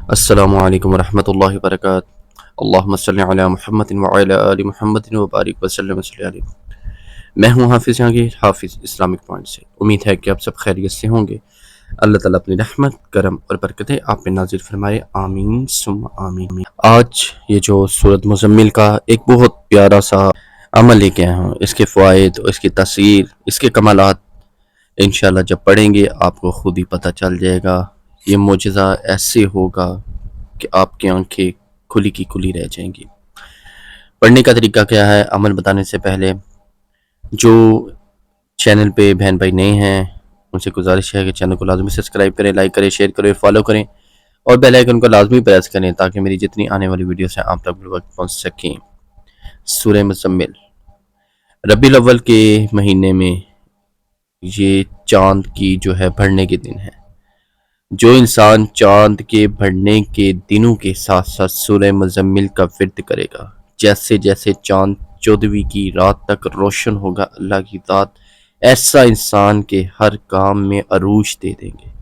السلام علیکم ورحمۃ اللہ وبرکاتہ۔ اللہم صلی علی محمد وعلی آل محمد وبارک وسلم صلی علیہ۔ میں ہوں حافظ جہانگیر، حافظ اسلامک پوائنٹ سے۔ امید ہے کہ آپ سب خیریت سے ہوں گے۔ اللہ تعالیٰ اپنی رحمت، کرم اور برکتیں آپ پہ نازل فرمائے، آمین ثم آمین۔ آج یہ جو سورۃ مزمل کا ایک بہت پیارا سا عمل لے کے آیا ہوں، اس کے فوائد، اس کی تاثیر، اس کے کمالات انشاءاللہ جب پڑھیں گے آپ کو خود ہی پتہ چل جائے گا۔ یہ معجزہ ایسے ہوگا کہ آپ کی آنکھیں کھلی کی کھلی رہ جائیں گی۔ پڑھنے کا طریقہ کیا ہے؟ عمل بتانے سے پہلے جو چینل پہ بہن بھائی نئے ہیں ان سے گزارش ہے کہ چینل کو لازمی سبسکرائب کریں، لائک کریں، شیئر کریں، فالو کریں اور بیل آئیکن کو لازمی پریس کریں تاکہ میری جتنی آنے والی ویڈیوز ہیں آپ تک بالوقت پہنچ سکیں۔ سورہ مزمل ربیع الاول کے مہینے میں یہ چاند کی جو ہے بڑھنے کے دن ہے۔ جو انسان چاند کے بڑھنے کے دنوں کے ساتھ ساتھ سورہ مزمل کا ورد کرے گا، جیسے جیسے چاند 14ویں کی رات تک روشن ہوگا، اللہ کی ذات ایسا انسان کے ہر کام میں عروج دے دیں گے۔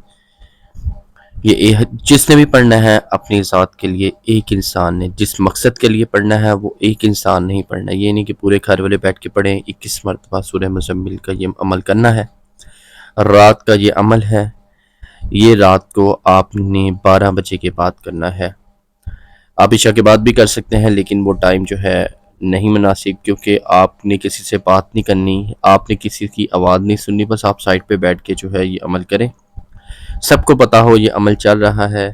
یہ جس نے بھی پڑھنا ہے اپنی ذات کے لیے ایک انسان نے، جس مقصد کے لیے پڑھنا ہے وہ ایک انسان نہیں پڑھنا، یہ نہیں کہ پورے گھر والے بیٹھ کے پڑھیں۔ 21 مرتبہ سورہ مزمل کا یہ عمل کرنا ہے۔ رات کا یہ عمل ہے، یہ رات کو آپ نے 12 بجے کے بعد کرنا ہے۔ آپ عشاء کے بعد بھی کر سکتے ہیں لیکن وہ ٹائم جو ہے نہیں مناسب، کیونکہ آپ نے کسی سے بات نہیں کرنی، آپ نے کسی کی آواز نہیں سننی، بس آپ سائٹ پہ بیٹھ کے جو ہے یہ عمل کریں۔ سب کو پتا ہو یہ عمل چل رہا ہے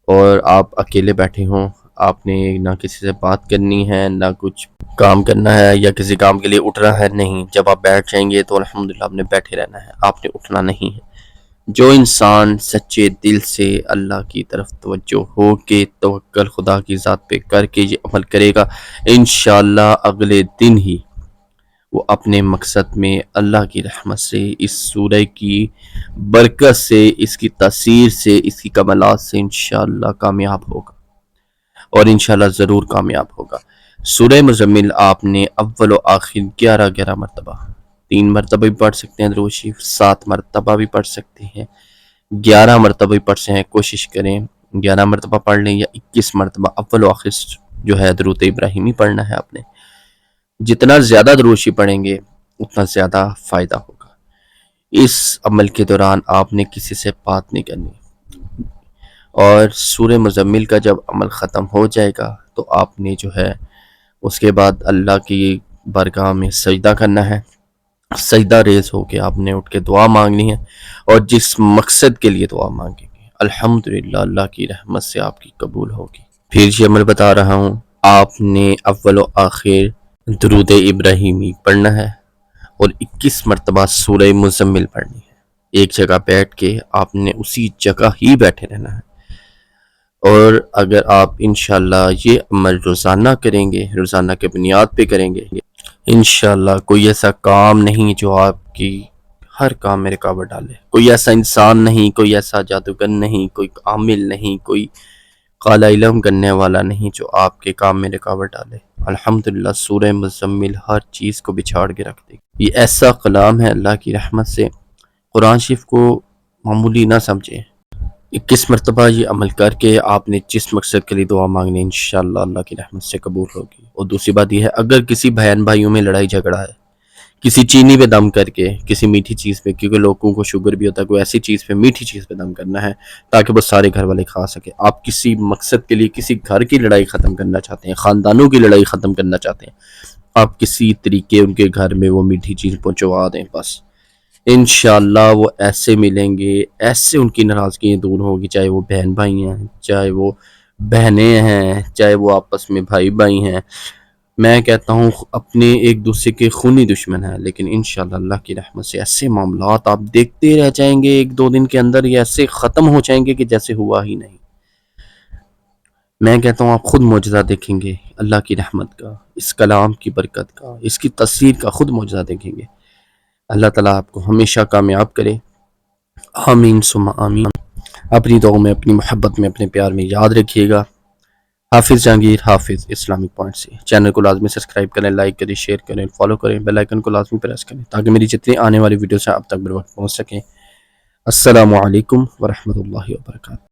اور آپ اکیلے بیٹھے ہوں، آپ نے نہ کسی سے بات کرنی ہے نہ کچھ کام کرنا ہے یا کسی کام کے لیے اٹھنا ہے، نہیں۔ جب آپ بیٹھ جائیں گے تو الحمدللہ آپ نے بیٹھے رہنا ہے، آپ نے اٹھنا نہیں ہے۔ جو انسان سچے دل سے اللہ کی طرف توجہ ہو کے توکل خدا کی ذات پہ کر کے یہ عمل کرے گا، انشاءاللہ اگلے دن ہی وہ اپنے مقصد میں اللہ کی رحمت سے، اس سورہ کی برکت سے، اس کی تاثیر سے، اس کی کمالات سے انشاءاللہ کامیاب ہوگا، اور انشاءاللہ ضرور کامیاب ہوگا۔ سورہ مزمل آپ نے اول و آخر 11 مرتبہ، 3 مرتبہ بھی پڑھ سکتے ہیں درود شریف، 7 مرتبہ بھی پڑھ سکتے ہیں، 11 مرتبہ بھی پڑھ سکتے ہیں۔ کوشش کریں 11 مرتبہ پڑھ لیں یا 21 مرتبہ اول و آخر جو ہے درود ابراہیمی پڑھنا ہے آپ نے۔ جتنا زیادہ درود شریف پڑھیں گے اتنا زیادہ فائدہ ہوگا۔ اس عمل کے دوران آپ نے کسی سے بات نہیں کرنی، اور سورہ مزمل کا جب عمل ختم ہو جائے گا تو آپ نے جو ہے اس کے بعد اللہ کی بارگاہ میں سجدہ کرنا ہے۔ سجدہ ریز ہو کے آپ نے اٹھ کے دعا مانگنی ہے، اور جس مقصد کے لیے دعا مانگیں گے الحمدللہ اللہ کی رحمت سے آپ کی قبول ہوگی۔ پھر یہ عمل بتا رہا ہوں، آپ نے اول و آخر درود ابراہیمی پڑھنا ہے اور 21 مرتبہ سورہ مزمل پڑھنی ہے۔ ایک جگہ بیٹھ کے آپ نے اسی جگہ ہی بیٹھے رہنا ہے، اور اگر آپ انشاءاللہ یہ عمل روزانہ کریں گے، روزانہ کے بنیاد پہ کریں گے، انشاءاللہ کوئی ایسا کام نہیں جو آپ کی ہر کام میں رکاوٹ ڈالے، کوئی ایسا انسان نہیں، کوئی ایسا جادوگر نہیں، کوئی عامل نہیں، کوئی قالا علم کرنے والا نہیں جو آپ کے کام میں رکاوٹ ڈالے۔ الحمدللہ سورہ مزمل ہر چیز کو بچھاڑ کے رکھ دے۔ یہ ایسا کلام ہے اللہ کی رحمت سے، قرآن شریف کو معمولی نہ سمجھیں۔ 21 مرتبہ یہ عمل کر کے آپ نے جس مقصد کے لیے دعا مانگنی انشاءاللہ اللہ کی رحمت سے قبول ہوگی۔ اور دوسری بات یہ ہے، اگر کسی بہن بھائیوں میں لڑائی جھگڑا ہے، کسی چینی پہ دم کر کے، کسی میٹھی چیز پہ، کیونکہ لوگوں کو شوگر بھی ہوتا ہے، کوئی ایسی چیز پہ، میٹھی چیز پہ دم کرنا ہے تاکہ وہ سارے گھر والے کھا سکے۔ آپ کسی مقصد کے لیے کسی گھر کی لڑائی ختم کرنا چاہتے ہیں، خاندانوں کی لڑائی ختم کرنا چاہتے ہیں، آپ کسی طریقے ان کے گھر میں وہ میٹھی چیز پہنچوا دیں، بس انشاءاللہ وہ ایسے ملیں گے، ایسے ان کی ناراضگیاں دور ہوگی، چاہے وہ بہن بھائی ہیں، چاہے وہ بہنیں ہیں، چاہے وہ آپس میں بھائی بھائی ہیں۔ میں کہتا ہوں اپنے ایک دوسرے کے خونی دشمن ہیں، لیکن انشاءاللہ اللہ کی رحمت سے ایسے معاملات آپ دیکھتے رہ جائیں گے، 1-2 دن کے اندر یہ ایسے ختم ہو جائیں گے کہ جیسے ہوا ہی نہیں۔ میں کہتا ہوں آپ خود معجزہ دیکھیں گے اللہ کی رحمت کا، اس کلام کی برکت کا، اس کی تاثیر کا خود معجزہ دیکھیں گے۔ اللہ تعالیٰ آپ کو ہمیشہ کامیاب کرے، آمین ثم آمین۔ اپنی دعاؤں میں، اپنی محبت میں، اپنے پیار میں یاد رکھیے گا۔ حافظ جہانگیر، حافظ اسلامک پوائنٹ سے۔ چینل کو لازمی سبسکرائب کریں، لائک کریں، شیئر کریں، فالو کریں، بیل آئیکن کو لازمی پریس کریں تاکہ میری جتنی آنے والی ویڈیوز ہیں آپ تک بر وقت پہنچ سکیں۔ السلام علیکم ورحمۃ اللہ وبرکاتہ۔